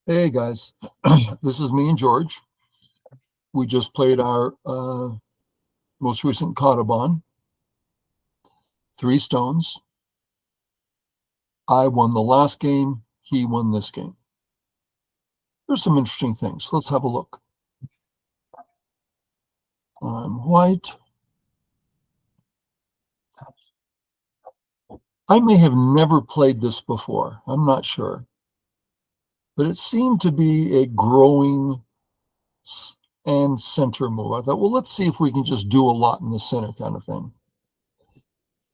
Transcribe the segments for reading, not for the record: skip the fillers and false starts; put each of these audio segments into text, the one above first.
Hey guys, this is me and George. We just played our most recent kadoban, 3 stones. I won the last game, he won this game. There's some interesting things. Let's have a look. I'm white. I may have never played this before. I'm not sure. But it seemed to be a growing and center move. I thought, well, let's see if we can just do a lot in the center kind of thing.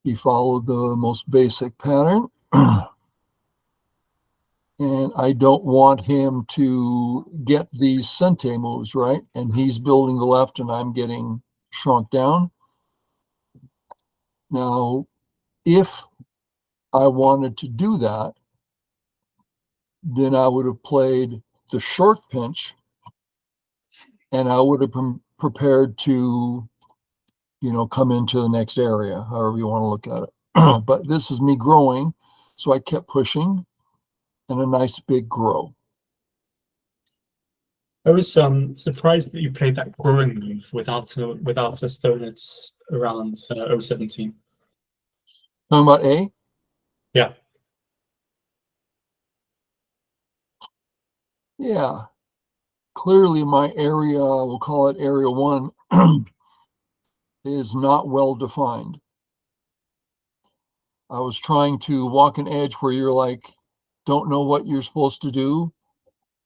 He followed the most basic pattern. And I don't want him to get these sente moves, right? And he's building the left and I'm getting shrunk down. Now, if I wanted to do that, then I would have played the short pinch and I would have been prepared to, come into the next area, however you want to look at it. But this is me growing. So I kept pushing and a nice big grow. I was surprised that you played that growing move without a stone at around 017. Talking about A? Yeah. Yeah. Clearly my area, we'll call it area 1, is not well defined. I was trying to walk an edge where you're like, don't know what you're supposed to do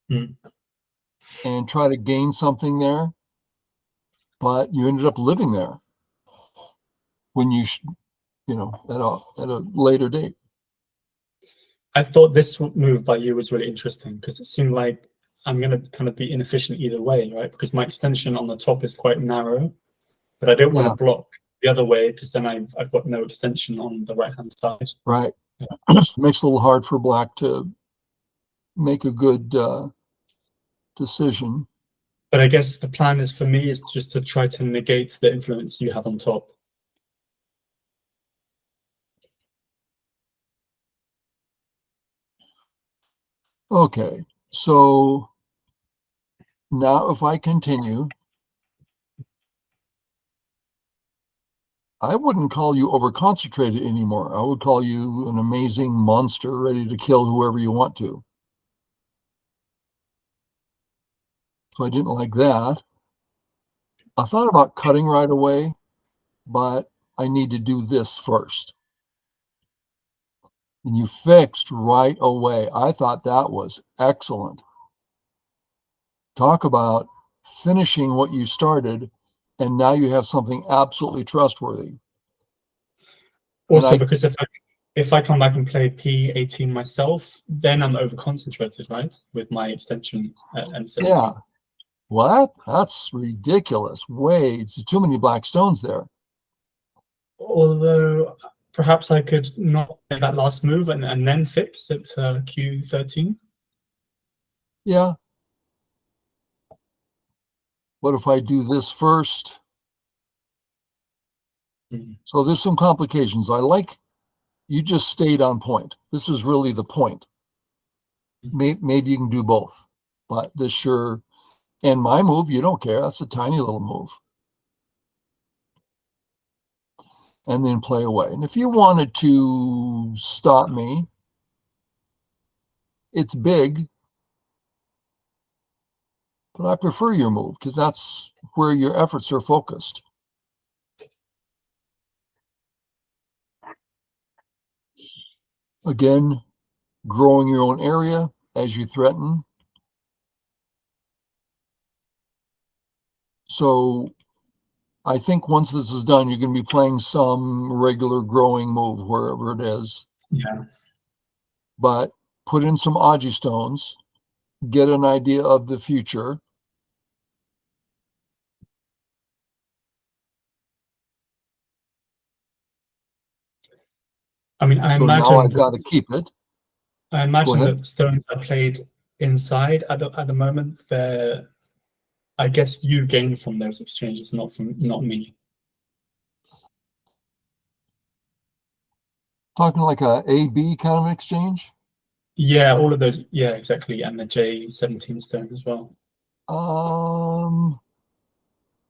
and try to gain something there, but you ended up living there when you at a later date. I thought this move by you was really interesting because it seemed like I'm going to kind of be inefficient either way, right? Because my extension on the top is quite narrow, but I don't want to block the other way because then I've got no extension on the right-hand side. Right. Yeah. Makes it a little hard for black to make a good decision. But I guess the plan is for me is just to try to negate the influence you have on top. Okay, so now if I continue, I wouldn't call you over-concentrated anymore. I would call you an amazing monster ready to kill whoever you want to. So I didn't like that. I thought about cutting right away, but I need to do this first. And you fixed right away. I thought that was excellent. Talk about finishing what you started, and now you have something absolutely trustworthy. Also, because if I come back and play P18 myself, then I'm over concentrated, right? With my extension at M17. Yeah. What? That's ridiculous. Wait, it's too many black stones there. Although perhaps I could not make that last move and then fix at Q13. Yeah. What if I do this first? So there's some complications. I like you just stayed on point. This is really the point. Maybe you can do both, but this sure, and my move, you don't care. That's a tiny little move. And then play away. And if you wanted to stop me, it's big, but I prefer your move because that's where your efforts are focused. Again, growing your own area as you threaten. So I think once this is done, you're going to be playing some regular growing move, wherever it is. Yeah. But put in some Aji stones, get an idea of the future. I mean, I so imagine now I've got to keep it. I imagine that the stones I played inside at the moment, they're, I guess you gain from those exchanges, not me. Talking like a A-B kind of exchange? Yeah, all of those. Yeah, exactly. And the J17 stone as well.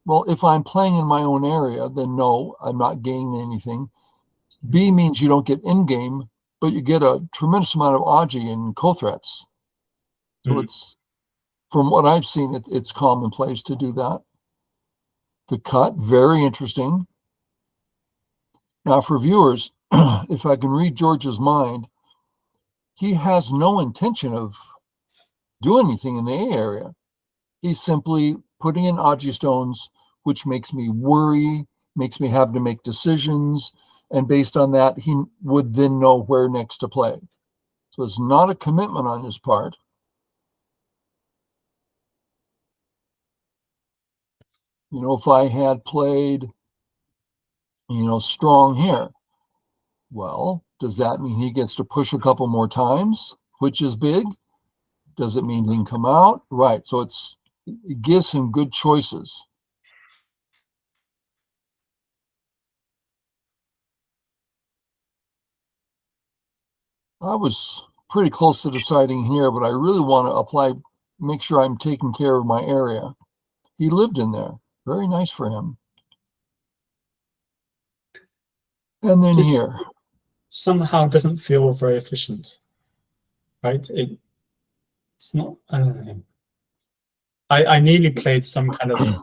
Well, if I'm playing in my own area, then no, I'm not gaining anything. B means you don't get in-game, but you get a tremendous amount of Aji and co-threats. So it's, from what I've seen, it's commonplace to do that. The cut, very interesting. Now, for viewers, if I can read George's mind, he has no intention of doing anything in the A area. He's simply putting in Aji stones, which makes me worry, makes me have to make decisions, and based on that, he would then know where next to play. So it's not a commitment on his part. You know, if I had played, strong here, well, does that mean he gets to push a couple more times, which is big? Does it mean he can come out? Right. So it gives him good choices. I was pretty close to deciding here, but I really want to make sure I'm taking care of my area. He lived in there. Very nice for him. And then This here. somehow doesn't feel very efficient, right? It's not, I don't know. I nearly played some kind of, I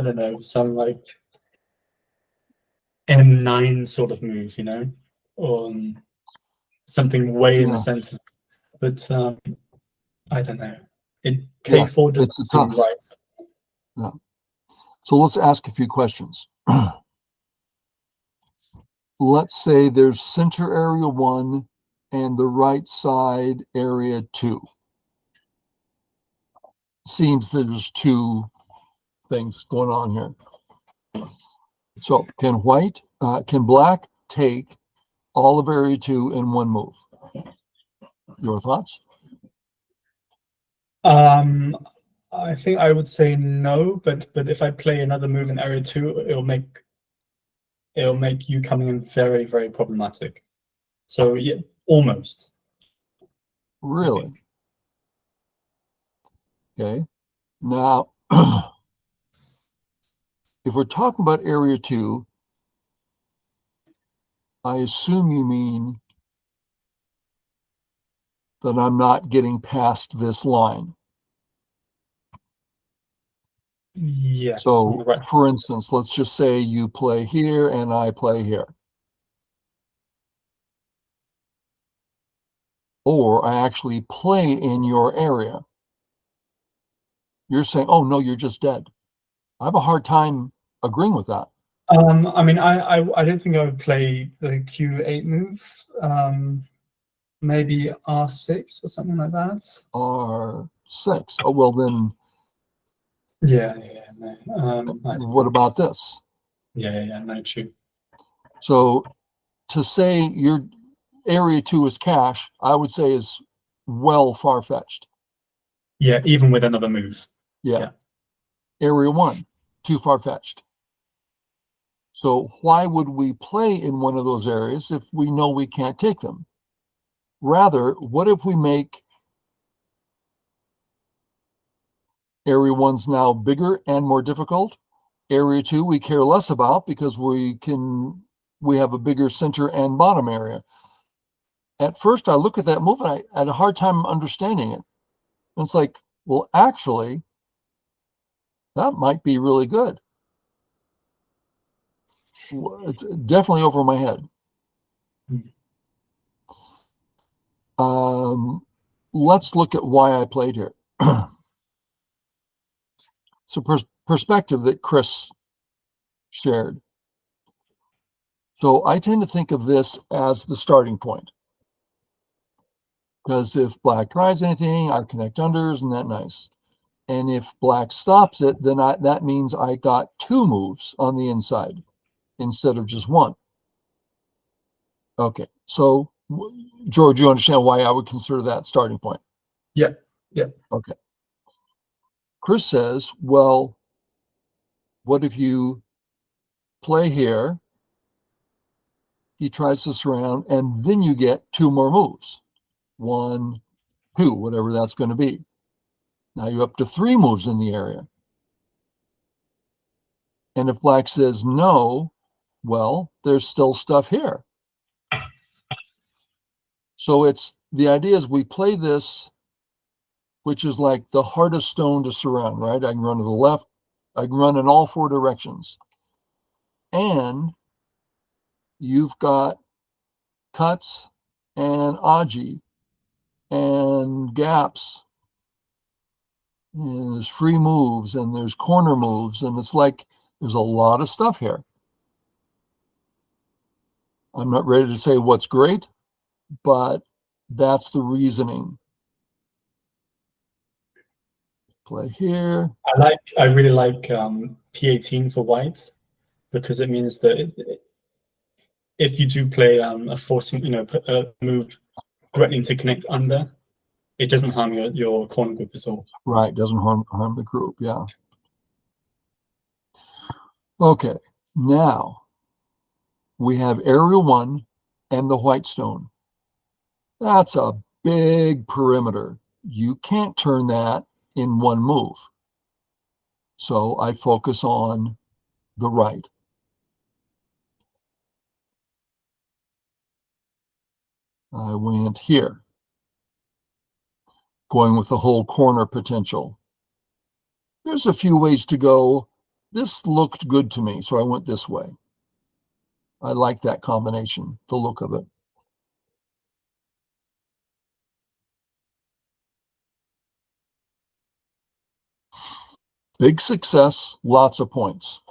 don't know, some like M9 sort of move, or something way in the Yeah. center. But I don't know. Yeah, K4 doesn't it's a seem tough. right. Yeah. So let's ask a few questions. Let's say there's center area 1 and the right side area 2. Seems there's 2 things going on here. So can black take all of area 2 in one move? Your thoughts? I think I would say no, but if I play another move in area 2, it'll make you coming in very, very problematic. So yeah, almost. Really? Okay. Now, if we're talking about area 2, I assume you mean that I'm not getting past this line. Yes. So, Right. for instance, let's just say you play here and I play here. Or I actually play in your area. You're saying, oh, no, you're just dead. I have a hard time agreeing with that. I mean, I don't think I would play the Q8 move. Maybe R6 or something like that. R6. Oh, well, then. Yeah, no. What about this? Yeah, no, true. So to say your area 2 is cash, I would say is well far-fetched. Yeah, even with another move. Yeah. Area 1, too far-fetched. So why would we play in one of those areas if we know we can't take them? Rather, what if we make area 1's now bigger and more difficult? Area 2 we care less about because we have a bigger center and bottom area. At first, I look at that move and I had a hard time understanding it. And it's like, well, actually, that might be really good. It's definitely over my head. Let's look at why I played here. So perspective that Chris shared. So I tend to think of this as the starting point. Because if black tries anything, I connect unders, and that's nice. And if black stops it, then that means I got 2 moves on the inside instead of just 1. Okay, so George, you understand why I would consider that starting point? Yeah. Okay. Chris says, well, what if you play here, he tries to surround, and then you get 2 more moves. 1, 2, whatever that's going to be. Now you're up to 3 moves in the area. And if black says no, well, there's still stuff here. So it's the idea is we play this, which is like the hardest stone to surround, right? I can run to the left. I can run in all 4 directions. And you've got cuts and aji and gaps. And there's free moves and there's corner moves. And it's like there's a lot of stuff here. I'm not ready to say what's great, but that's the reasoning. Play here. I really like P18 for white, because it means that if you do play a forcing, a move threatening to connect under, it doesn't harm your corner group at all. Right, doesn't harm the group, yeah. Okay, now we have area 1 and the white stone. That's a big perimeter. You can't turn that in 1 move. So I focus on the right. I went here, going with the whole corner potential. There's a few ways to go. This looked good to me, so I went this way. I like that combination, the look of it. Big success, lots of points.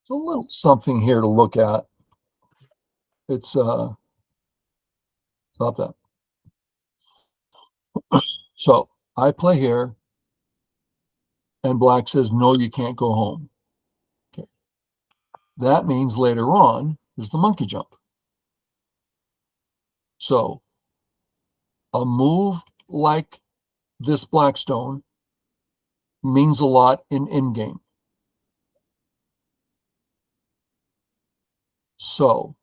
It's a little something here to look at. It's stop that. So I play here, and black says, no, you can't go home. Okay. That means later on is the monkey jump. So a move like this black stone means a lot in endgame. So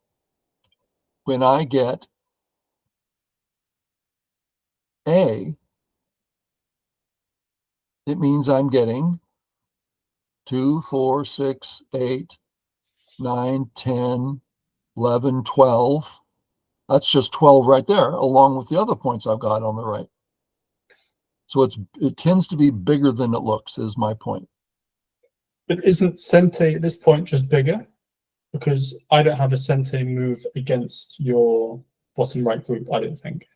when I get A, it means I'm getting 2, 4, 6, 8, 9, 10, 11, 12. That's just 12 right there, along with the other points I've got on the right. So it tends to be bigger than it looks, is my point. But isn't Sente at this point just bigger? Because I don't have a Sente move against your bottom right group, I don't think.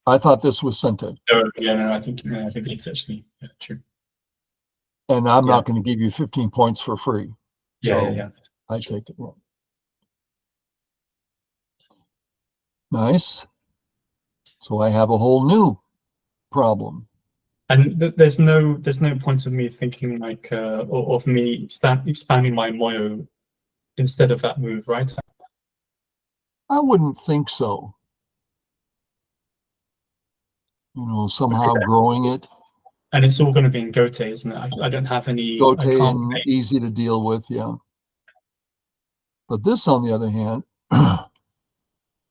I thought this was Sente. No, I think it's actually true. And I'm not going to give you 15 points for free. Yeah. I take it. Nice. So I have a whole new problem. And there's no point of me thinking like or of me expanding my moyo instead of that move, right? I wouldn't think so. Somehow growing it. And it's all going to be in Gote, isn't it? I don't have any. Gote and easy to deal with, yeah. But this, on the other hand,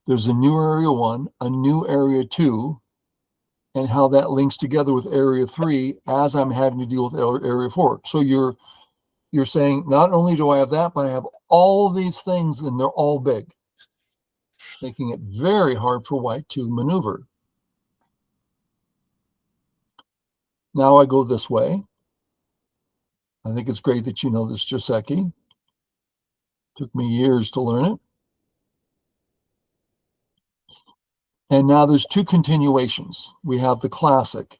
there's a new area 1, a new area 2, and how that links together with area 3 as I'm having to deal with area 4. So you're saying not only do I have that, but I have all these things and they're all big, making it very hard for white to maneuver. Now I go this way. I think it's great that you know this, Joseki. Took me years to learn it. And now there's 2 continuations. We have the classic.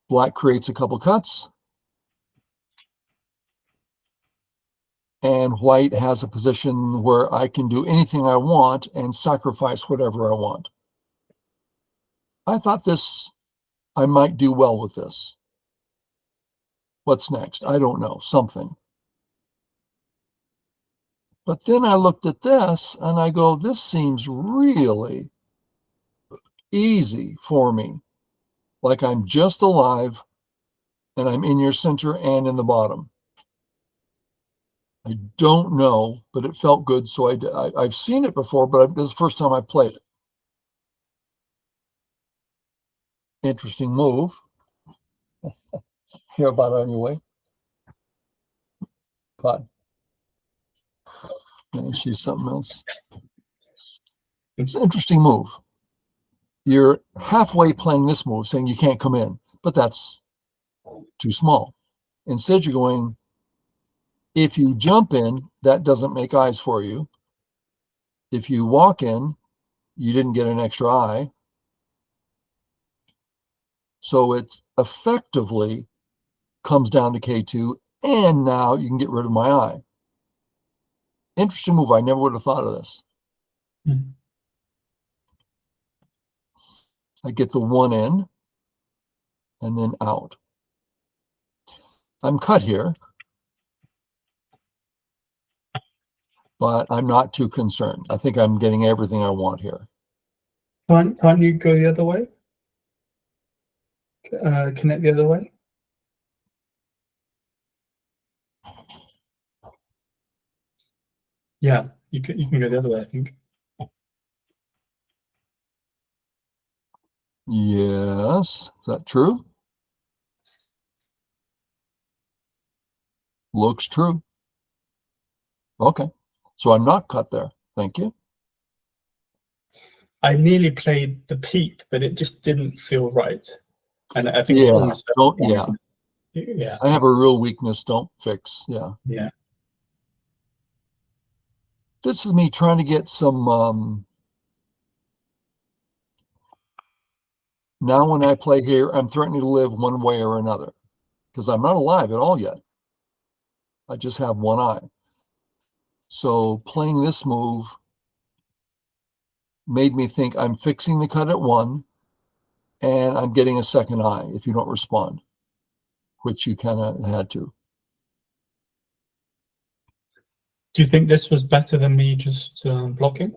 Black creates a couple cuts. And white has a position where I can do anything I want and sacrifice whatever I want. I thought I might do well with this. What's next? I don't know, something. But then I looked at this and I go, this seems really easy for me. Like I'm just alive and I'm in your center and in the bottom. I don't know, but it felt good, so I've seen it before, but this is the first time I played it. Interesting move. Hear about it on your way. But she's something else. It's an interesting move. You're halfway playing this move, saying you can't come in, but that's too small. Instead, you're going, if you jump in, that doesn't make eyes for you. If you walk in, you didn't get an extra eye. So it effectively comes down to K2, and now you can get rid of my eye. Interesting move. I never would have thought of this. Mm. I get the one in and then out. I'm cut here, but I'm not too concerned. I think I'm getting everything I want here. Can't you go the other way? Connect the other way? Yeah, you can go the other way, I think. Yes. Is that true? Looks true. Okay. So I'm not cut there. Thank you. I nearly played the peep, but it just didn't feel right. And I think it's almost yeah. I have a real weakness. Don't fix. Yeah. Yeah. This is me trying to get some. Now when I play here, I'm threatening to live one way or another because I'm not alive at all yet. I just have one eye. So playing this move made me think I'm fixing the cut at one and I'm getting a second eye if you don't respond, which you kind of had to. Do you think this was better than me just blocking?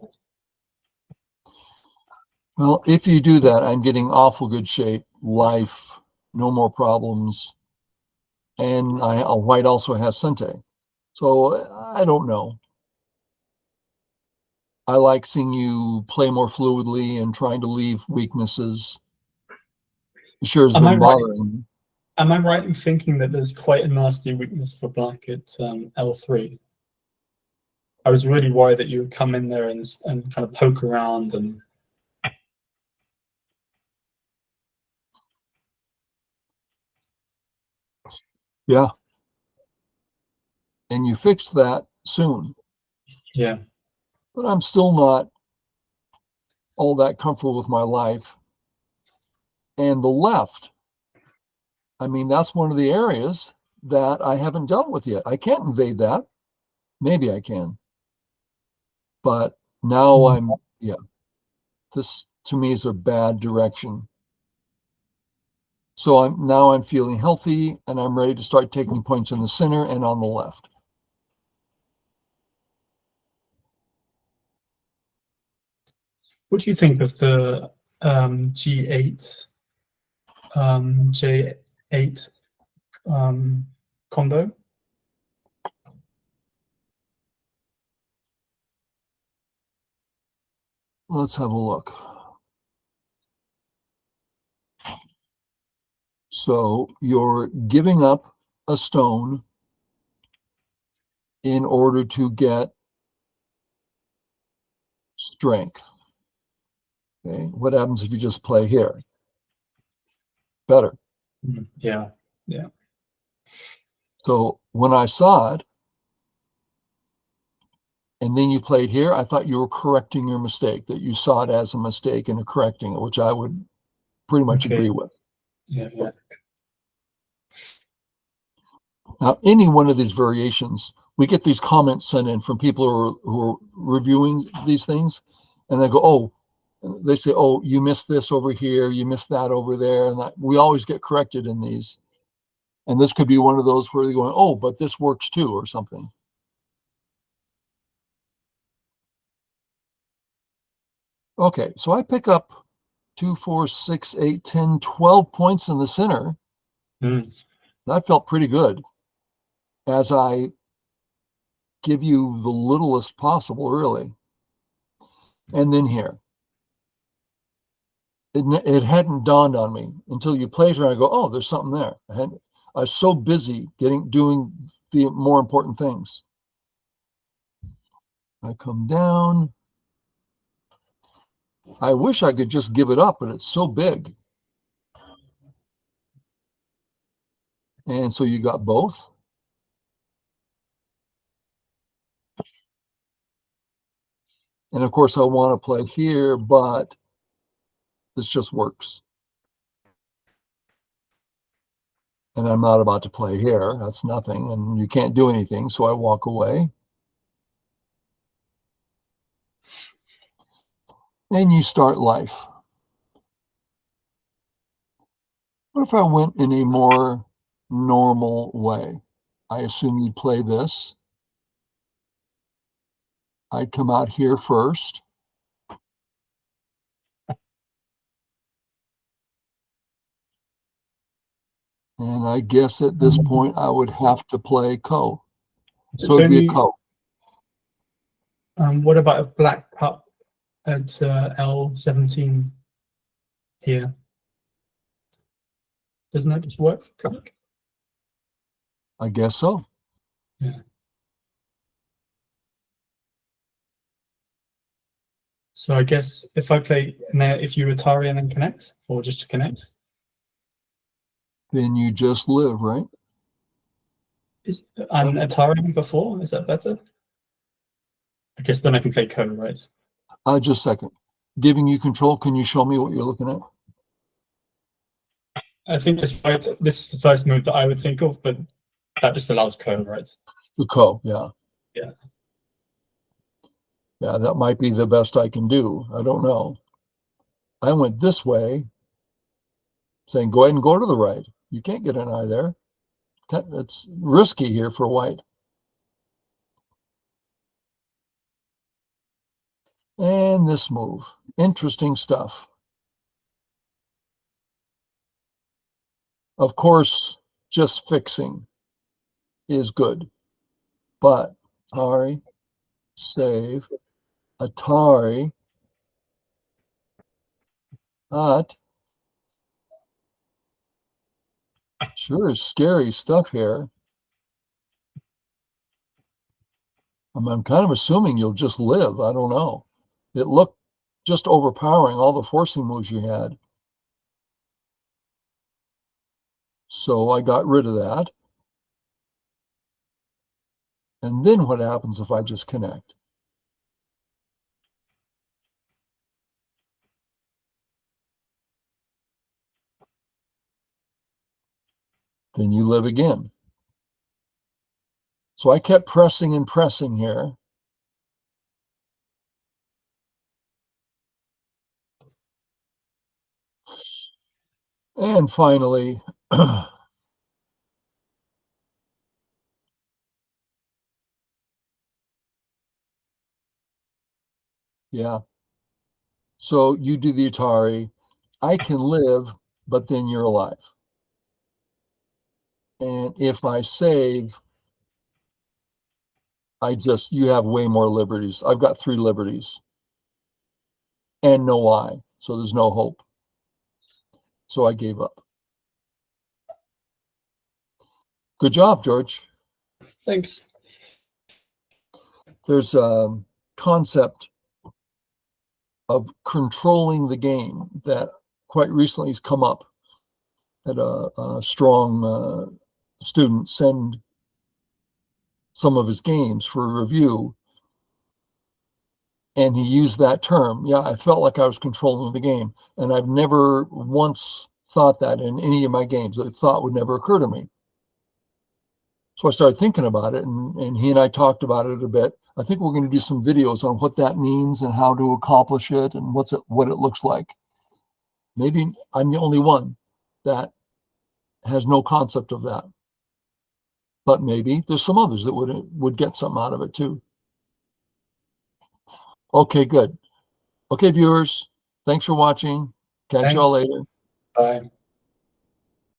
Well, if you do that, I'm getting awful good shape, life, no more problems. And white also has Sente. So I don't know. I like seeing you play more fluidly and trying to leave weaknesses. It sure has been bothering me. Am I right in thinking that there's quite a nasty weakness for black at L3? I was really worried that you would come in there and kind of poke around and. Yeah. And you fixed that soon. Yeah. But I'm still not all that comfortable with my life. And the left, I mean, that's one of the areas that I haven't dealt with yet. I can't invade that. Maybe I can. But now this to me is a bad direction. So I'm feeling healthy and I'm ready to start taking points in the center and on the left. What do you think of the G8 J8 combo? Let's have a look. So you're giving up a stone in order to get strength. Okay, what happens if you just play here? Better. Yeah, yeah. So when I saw it, and then you played here, I thought you were correcting your mistake, that you saw it as a mistake and correcting it, which I would pretty much agree with. Yeah, yeah. Now, any one of these variations, we get these comments sent in from people who are reviewing these things, and they go, oh, they say, oh, you missed this over here, you missed that over there, and that, we always get corrected in these. And this could be one of those where they're going, oh, but this works too, or something. Okay, so I pick up 2, 4, 6, 8, 10, 12 points in the center. That felt pretty good as I give you the littlest possible, really. And then here. It hadn't dawned on me until you played her and I go, oh, there's something there. I was so busy doing the more important things. I come down. I wish I could just give it up, but it's so big. And so you got both. And of course, I want to play here, but this just works. And I'm not about to play here. That's nothing. And you can't do anything. So I walk away. And you start life. What if I went in a more normal way? I assume you'd play this. I'd come out here first. And I guess at this point, I would have to play ko. So it'd be a ko. What about a black pup at L17 here? Doesn't that just work for black? I guess so. Yeah. So I guess if I play, if you Atari and then connect, or just to connect, then you just live, right? I'm Atari before. Is that better? I guess then I can play ko, right? Just a second. Giving you control. Can you show me what you're looking at? I think this is the first move that I would think of, but that just allows ko, right? The ko, yeah. Yeah. Yeah, that might be the best I can do. I don't know. I went this way, saying, go ahead and go to the right. You can't get an eye there. It's risky here for white. And this move. Interesting stuff. Of course, just fixing is good. But Atari, save, Atari, not. Sure is scary stuff here. I'm kind of assuming you'll just live. I don't know. It looked just overpowering, all the forcing moves you had. So I got rid of that. And then what happens if I just connect? Then you live again. So I kept pressing and pressing here. And finally, yeah. So you do the Atari. I can live, but then you're alive. And if I save, you have way more liberties. I've got 3 liberties and no eye. So there's no hope. So I gave up. Good job, George. Thanks. There's a concept of controlling the game that quite recently has come up. Had a strong student send some of his games for review, and he used that term. Yeah, I felt like I was controlling the game, and I've never once thought that in any of my games. The thought would never occur to me. So I started thinking about it, and he and I talked about it a bit. I think we're going to do some videos on what that means and how to accomplish it and what it looks like. Maybe I'm the only one that has no concept of that. But maybe there's some others that would get something out of it too. Okay, good. Okay, viewers, thanks for watching. Catch y'all later. Bye.